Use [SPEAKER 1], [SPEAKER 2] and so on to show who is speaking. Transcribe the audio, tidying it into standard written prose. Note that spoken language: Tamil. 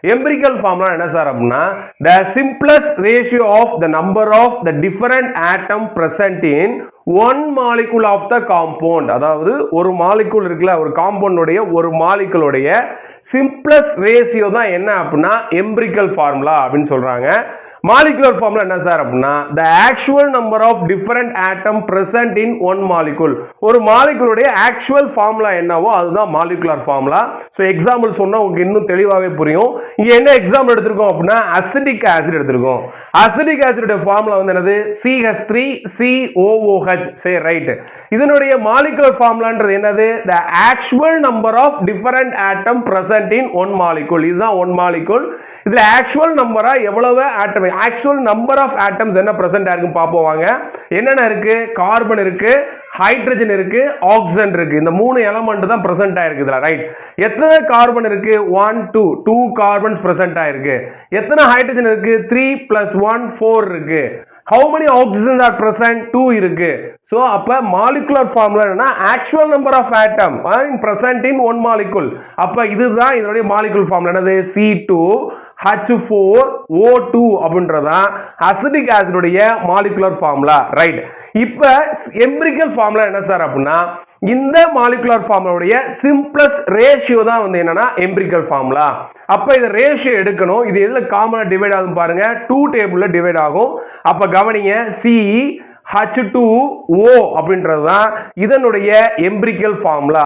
[SPEAKER 1] எம்பிரிக்கல் ஃபார்முலா என்ன சார் அப்படின்னா the simplest ratio of the number of the different atom present in one molecule of the compound. அதாவது ஒரு மாலிகுல் இருக்குல்ல, ஒரு காம்பவுண்டுடைய ஒரு மாலிகுலுடைய simplest ratio தான் என்ன அப்படின்னா எம்பிரிக்கல் ஃபார்முலா அப்படின்னு சொல்றாங்க. molecular formula என்ன சார் அப்படின்னா the actual number of different atom present in one molecule. ஒரு மாலிகுலுடைய actual formula என்னவோ அதுதான் molecular formula. so example சொன்னா உங்களுக்கு இன்னும் தெளிவாவே புரியும். இங்க என்ன எக்ஸாம்பிள் எடுத்திருக்கோம் அப்படின்னா acidic acid எடுத்திருக்கோம். acidic acid உடைய ஃபார்முலா வந்து என்னது CH3COOH. சரி ரைட். இதனுடைய molecular formulaன்றது என்னது the actual number of different atom present in one molecule. இதுதான் one molecule. இதுல ஆக்சுவல் நம்பரா எவ்வளவு ஆட்டம், ஆக்சுவல் நம்பர் ஆஃப் ஆட்டம்ஸ் என்ன பிரசன்ட் ஆயிருக்கும் பாப்போம் வாங்க. என்னென்ன இருக்கு, கார்பன் இருக்கு, ஹைட்ரஜன் இருக்கு, ஆக்சிஜன் இருக்கு. இந்த மூணு எலமெண்ட் தான் பிரசன்ட் ஆயிருக்கு இதுல ரைட். எத்தனை கார்பன் இருக்கு 1 2 2 கார்பன்ஸ் பிரசன்ட் ஆயிருக்கு. எத்தனை ஹைட்ரஜன் இருக்கு 3 + 1 4 இருக்கு. how many oxygens are present 2 இருக்கு. so அப்ப molecular formula என்னன்னா actual number of atom present in one molecule. அப்ப இதுதான் இதனுடைய molecular formula என்னது C2H4O2 அப்படின்றதா அசிட்டிக் ஆசிட் உடைய molecular formula ரைட். இப்ப எம்பிரிக்கல் ஃபார்முலா என்ன சார் அப்படின்னா இந்த மாலிகுலர் ஃபார்முலா உடைய சிம்பிளஸ்ட் ரேஷியோ தான் வந்து என்னன்னா எம்பிரிக்கல் ஃபார்முலா. அப்ப இந்த ரேஷியோ எடுக்கணும். இது எதுல காமனா டிவைட் ஆகும் பாருங்க, 2 டேபிள்ல டிவைட் ஆகும். அப்ப கவனிங்க CH2O அப்படின்றது தான் இதனுடைய எம்பிரிக்கல் ஃபார்முலா.